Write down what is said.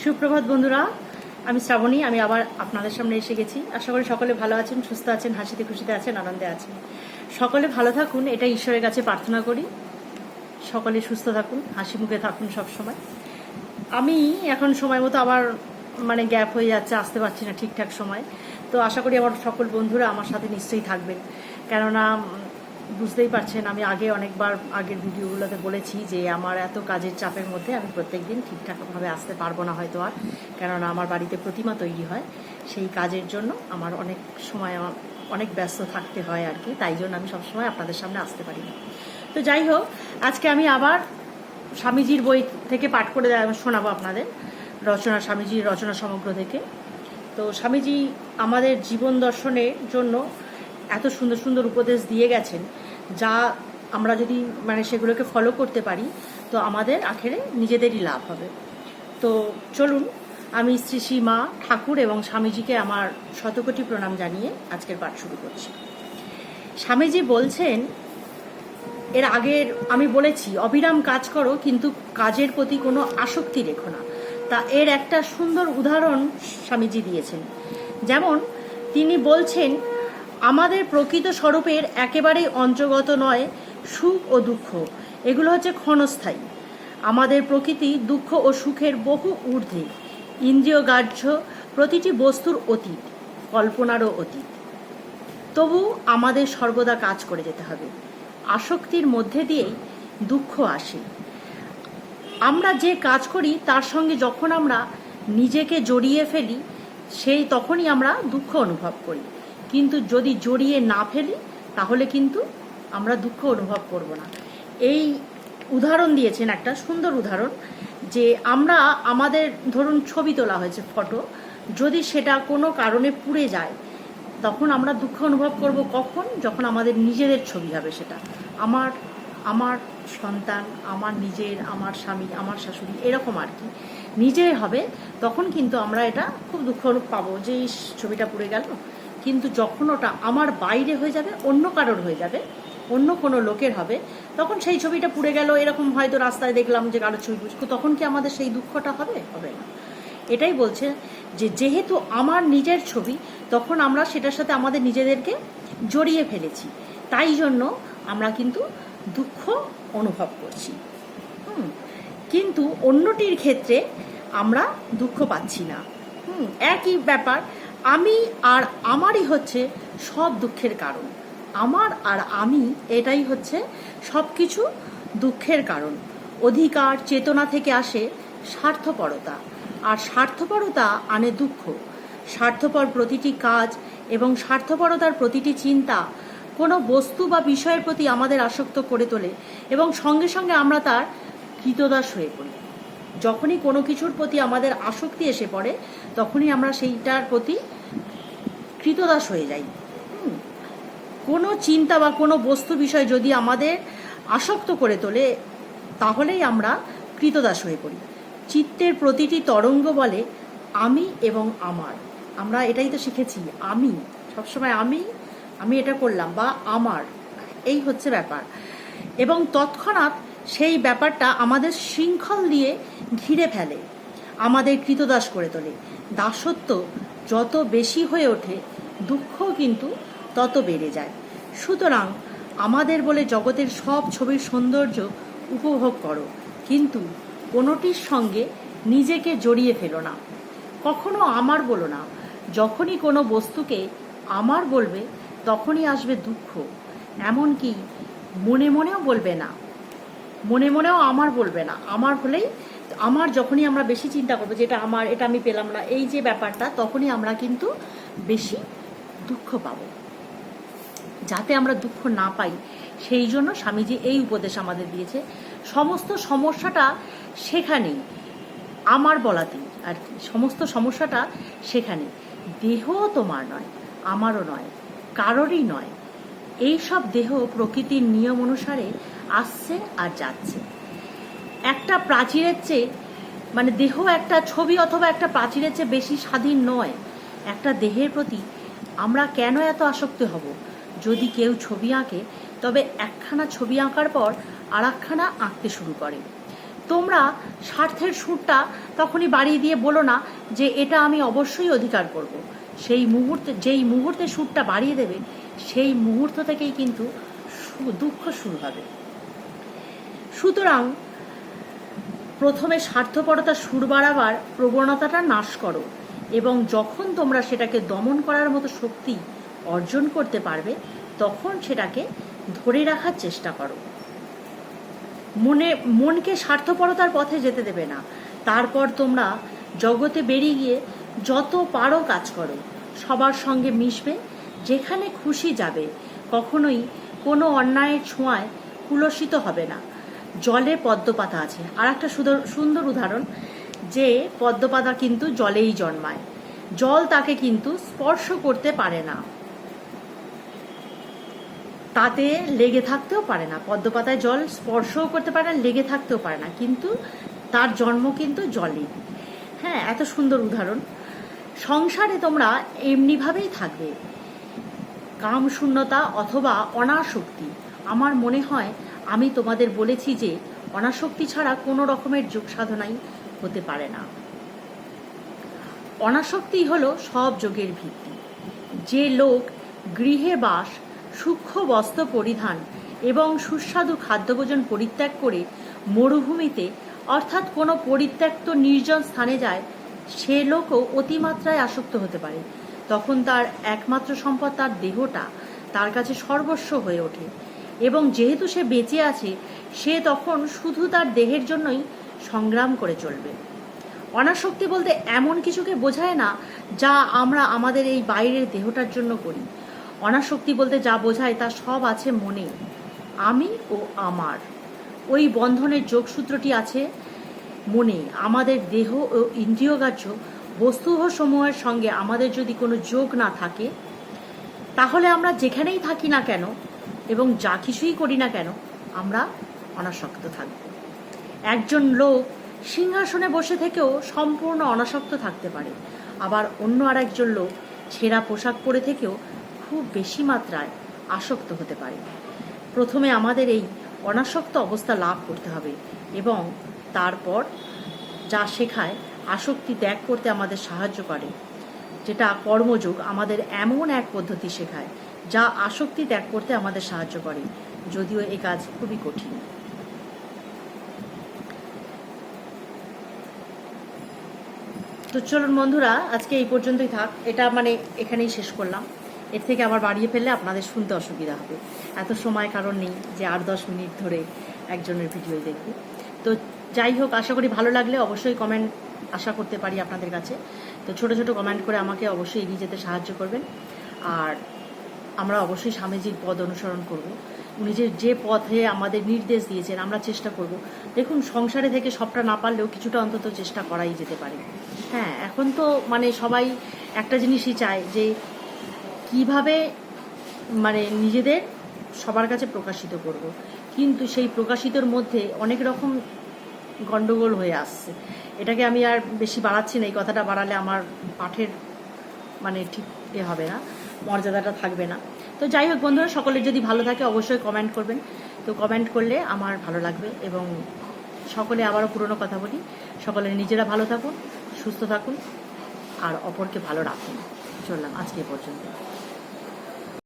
সুপ্রভাত বন্ধুরা, আমি শ্রাবণী। আমি আবার আপনাদের সামনে এসে গেছি। আশা করি সকলে ভালো আছেন, সুস্থ আছেন, হাসিতে খুশিতে আছেন, আনন্দে আছেন। সকলে ভালো থাকুন, এটা ঈশ্বরের কাছে প্রার্থনা করি। সকলে সুস্থ থাকুন, হাসি মুখে থাকুন সব সময়। আমি এখন সময় মতো আবার গ্যাপ হয়ে যাচ্ছে, আসতে পারছি না ঠিকঠাক সময়। তো আশা করি আমার সকল বন্ধুরা আমার সাথে নিশ্চয়ই থাকবেন, কেননা বুঝতেই পারছেন আমি অনেকবার আগের ভিডিওগুলোতে বলেছি যে আমার এত কাজের চাপের মধ্যে আমি প্রত্যেকদিন ঠিকঠাকভাবে আসতে পারবো না হয়তো আর, কেননা আমার বাড়িতে প্রতিমা তৈরি হয়। সেই কাজের জন্য আমার অনেক সময় অনেক ব্যস্ত থাকতে হয় আর কি, তাই জন্য আমি সবসময় আপনাদের সামনে আসতে পারি না। তো যাই হোক, আজকে আমি আবার স্বামীজির বই থেকে পাঠ করে শোনাবো আপনাদের, স্বামীজির রচনা সমগ্র থেকে। তো স্বামীজি আমাদের জীবন দর্শনের জন্য এত সুন্দর সুন্দর উপদেশ দিয়ে গেছেন, যা আমরা যদি সেগুলোকে ফলো করতে পারি তো আমাদের আখেরে নিজেদেরই লাভ হবে। তো চলুন, আমি শ্রী শ্রী মা ঠাকুর এবং স্বামীজিকে আমার শতকোটি প্রণাম জানিয়ে আজকের পাঠ শুরু করছি। স্বামীজি বলছেন, এর আগের আমি বলেছি অবিরাম কাজ করো, কিন্তু কাজের প্রতি কোনো আসক্তি রেখো না। তা এর একটা সুন্দর উদাহরণ স্বামীজি দিয়েছেন। যেমন তিনি বলছেন, আমাদের প্রকৃত স্বরূপের একেবারেই অন্তর্গত নয় সুখ ও দুঃখ, এগুলো হচ্ছে ক্ষণস্থায়ী। আমাদের প্রকৃতি দুঃখ ও সুখের বহু ঊর্ধ্বে, ইন্দ্রিয়গ্রাহ্য প্রতিটি বস্তুর অতীত, কল্পনারও অতীত। তবু আমাদের সর্বদা কাজ করে যেতে হবে। আসক্তির মধ্যে দিয়েই দুঃখ আসে। আমরা যে কাজ করি তার সঙ্গে যখন আমরা নিজেকে জড়িয়ে ফেলি তখনই আমরা দুঃখ অনুভব করি, কিন্তু যদি জড়িয়ে না ফেলি তাহলে কিন্তু আমরা দুঃখ অনুভব করব না। এই উদাহরণ দিয়েছেন, একটা সুন্দর উদাহরণ, যে আমরা আমাদের ধরুন ছবি তোলা হয়েছে, ফটো, যদি সেটা কোনো কারণে পুড়ে যায় তখন আমরা দুঃখ অনুভব করব কখন? যখন আমাদের নিজেদের ছবি হবে, সেটা আমার সন্তান, আমার নিজের, আমার স্বামী, আমার শাশুড়ি, এরকম আর কি নিজের হবে, তখন কিন্তু আমরা এটা খুব দুঃখ পাবো যে এই ছবিটা পুড়ে গেল। কিন্তু যখন ওটা আমার বাইরে হয়ে যাবে, অন্য কারোর হয়ে যাবে, অন্য কোনো লোকের হবে, তখন সেই ছবিটা পুড়ে গেল এরকম হয়তো রাস্তায় দেখলাম যে কারোর ছবি পুড়ছে, তখন কি আমাদের সেই দুঃখটা হবে? হবে না। এটাই বলছে যে যেহেতু আমার নিজের ছবি, তখন আমরা সেটার সাথে আমাদের নিজেদেরকে জড়িয়ে ফেলেছি, তাই জন্য আমরা কিন্তু দুঃখ অনুভব করছি। কিন্তু অন্যটির ক্ষেত্রে আমরা দুঃখ পাচ্ছি না। একই ব্যাপার, আমি আর আমারই হচ্ছে সব দুঃখের কারণ। আমার আর আমি, এটাই হচ্ছে সব কিছু দুঃখের কারণ। অধিকার চেতনা থেকে আসে স্বার্থপরতা, আর স্বার্থপরতা আনে দুঃখ। স্বার্থপর প্রতিটি কাজ এবং স্বার্থপরতার প্রতিটি চিন্তা কোনো বস্তু বা বিষয়ের প্রতি আমাদের আসক্ত করে তোলে এবং সঙ্গে সঙ্গে আমরা তার কৃতদাস হয়ে পড়ি। যখনই কোনো কিছুর প্রতি আমাদের আসক্তি এসে পড়ে তখনই আমরা সেইটার প্রতি কৃতদাস হয়ে যাই। কোনো চিন্তা বা কোনো বস্তু বিষয় যদি আমাদের আসক্ত করে তোলে তাহলেই আমরা কৃতদাস হয়ে পড়ি। চিত্তের প্রতিটি তরঙ্গ বলে আমি এবং আমার। আমরা এটাই তো শিখেছি, আমি সবসময় আমি এটা করলাম বা আমার, এই হচ্ছে ব্যাপার। এবং তৎক্ষণাৎ সেই ব্যাপারটা আমাদের শৃঙ্খল দিয়ে ঘিরে ফেলে, আমাদের কৃতদাস করে তোলে। দাসত্ব যত বেশি হয়ে ওঠে, দুঃখ কিন্তু তত বেড়ে যায়। সুতরাং আমাদের বলে জগতের সব ছবির সৌন্দর্য উপভোগ করো, কিন্তু কোনোটির সঙ্গে নিজেকে জড়িয়ে ফেলো না। কখনো আমার বলো না। যখনই কোনো বস্তুকে আমার বলবে তখনই আসবে দুঃখ। এমনকি মনে মনেও বলবে না, মনে মনেও আমার বলবে না। আমার হলেই আমার, যখনই আমরা বেশি চিন্তা করবো যে এটা আমার, এটা আমি পেলাম না, এই যে ব্যাপারটা, তখনই আমরা কিন্তু বেশি দুঃখ পাবো। যাতে আমরা দুঃখ না পাই সেই জন্য স্বামীজি এই উপদেশ আমাদের দিয়েছে। সমস্ত সমস্যাটা সেখানেই, আমার বলাতেই আর কি, সমস্ত সমস্যাটা সেখানে। দেহ তোমার নয়, আমারও নয়, কারোরই নয়। এই সব দেহ প্রকৃতির নিয়ম অনুসারে আসছে আর যাচ্ছে। একটা প্রাচীরের চেয়ে দেহ একটা ছবি অথবা একটা প্রাচীরের চেয়ে বেশি স্বাধীন নয়। একটা দেহের প্রতি আমরা কেন এত আসক্ত হব? যদি কেউ ছবি আঁকে তবে একখানা ছবি আঁকার পর আর একখানা আঁকতে শুরু করে। তোমরা স্বার্থের সুরটা তখনই বাড়িয়ে দিয়ে বলো না যে এটা আমি অবশ্যই অধিকার করব। যেই মুহূর্তে সুরটা বাড়িয়ে দেবে সেই মুহূর্ত থেকেই কিন্তু দুঃখ শুরু হবে। সুতরাং প্রথমে স্বার্থপরতার সুর বাড়াবার প্রবণতাটা নাশ করো, এবং যখন তোমরা সেটাকে দমন করার মতো শক্তি অর্জন করতে পারবে তখন সেটাকে ধরে রাখার চেষ্টা করো। মনকে স্বার্থপরতার পথে যেতে দেবে না। তারপর তোমরা জগতে বেরিয়ে গিয়ে যত পারো কাজ করো, সবার সঙ্গে মিশবে, যেখানে খুশি যাবে, কখনোই কোনো অন্যায়ের ছোঁয়ায় কুলসিত হবে না। জলে পদ্মপাতা আছে, আর একটা সুন্দর উদাহরণ যে পদ্মপাতা কিন্তু জলেই জন্মায়, জল তাকে কিন্তু স্পর্শ করতে পারে না, তাতে লেগে থাকতেও পারে না। পদ্মপাতায় জল স্পর্শও করতে পারে না, লেগে থাকতেও পারে না, কিন্তু তার জন্ম কিন্তু জলে। হ্যাঁ, এত সুন্দর উদাহরণ। সংসারে তোমরা এমনিভাবেই থাকবে, কাম শূন্যতা অথবা অনাসক্তি। আমার মনে হয় আমি তোমাদের বলেছি যে অনাসক্তি ছাড়া কোনো রকমের যোগ সাধনাই হতে পারে না। অনাসক্তি হলো সব যোগের ভিত্তি। যে লোক গৃহে বাস, সূক্ষ্ম বস্ত্র পরিধান এবং সুস্বাদু খাদ্যভোজন পরিত্যাগ করে মরুভূমিতে অর্থাৎ কোনো পরিত্যক্ত নির্জন স্থানে যায়, সে লোকও অতিমাত্রায় আসক্ত হতে পারে। তখন তার একমাত্র সম্পদ তার দেহটা তার কাছে সর্বস্ব হয়ে ওঠে, এবং যেহেতু সে বেঁচে আছে সে তখন শুধু তার দেহের জন্যই সংগ্রাম করে চলবে। অনাসক্তি বলতে এমন কিছুকে বোঝায় না যা আমরা আমাদের এই বাইরের দেহটার জন্য করি। অনাসক্তি বলতে যা বোঝায় তা সব আছে মনে, আমি ও আমার। ওই বন্ধনের যোগসূত্রটি আছে মনে। আমাদের দেহ ও ইন্দ্রিয়গ্রাহ্য বস্তুসমূহের সঙ্গে আমাদের যদি কোনো যোগ না থাকে, তাহলে আমরা যেখানেই থাকি না কেন এবং যা কিছুই করি না কেন আমরা অনাসক্ত থাকব। একজন লোক সিংহাসনে বসে থেকেও সম্পূর্ণ অনাসক্ত থাকতে পারে, আবার অন্য আর একজন লোক ছেঁড়া পোশাক পরে থেকেও খুব বেশি মাত্রায় আসক্ত হতে পারে। প্রথমে আমাদের এই অনাসক্ত অবস্থা লাভ করতে হবে, এবং তারপর যা শেখায় আসক্তি ত্যাগ করতে আমাদের সাহায্য করে, যেটা কর্মযোগ আমাদের এমন এক পদ্ধতি শেখায় যা আসক্তি ত্যাগ করতে আমাদের সাহায্য করে, যদিও এই কাজ খুবই কঠিন। তো চলুন বন্ধুরা, আজকে এই পর্যন্তই থাক। এটা এখানেই শেষ করলাম। এর থেকে আবার বাড়িয়ে ফেললে আপনাদের শুনতে অসুবিধা হবে। এত সময় কারণ নেই যে 8-10 মিনিট ধরে একজনের ভিডিও দেখবে। তো যাই হোক, আশা করি ভালো লাগলে অবশ্যই কমেন্ট আশা করতে পারি আপনাদের কাছে। তো ছোট ছোট কমেন্ট করে আমাকে অবশ্যই এগিয়ে যেতে সাহায্য করবেন। আর আমরা অবশ্যই স্বামীজির পথ অনুসরণ করব। উনি যে পথে আমাদের নির্দেশ দিয়েছেন আমরা চেষ্টা করব। দেখুন, সংসারে থেকে সবটা না পারলেও কিছুটা অন্তত চেষ্টা করাই যেতে পারে। হ্যাঁ, এখন তো সবাই একটা জিনিসই চায় যে কিভাবে নিজেদের সবার কাছে প্রকাশিত করব, কিন্তু সেই প্রকাশিতর মধ্যে অনেক রকম গন্ডগোল হয়ে আসছে। এটাকে আমি আর বেশি বাড়াচ্ছি না, এই কথাটা বাড়ালে আমার পাঠের ঠিক হবে না, মর্যাদাটা থাকবে না। তো যাই হোক বন্ধুরা, সকলের যদি ভালো থাকে অবশ্যই কমেন্ট করবেন। তো কমেন্ট করলে আমার ভালো লাগবে। এবং সকলে আবারও পুরনো কথা বলি, সকলে নিজেরা ভালো থাকুন, সুস্থ থাকুন, আর অপরকে ভালো রাখুন। চললাম আজকে পর্যন্ত।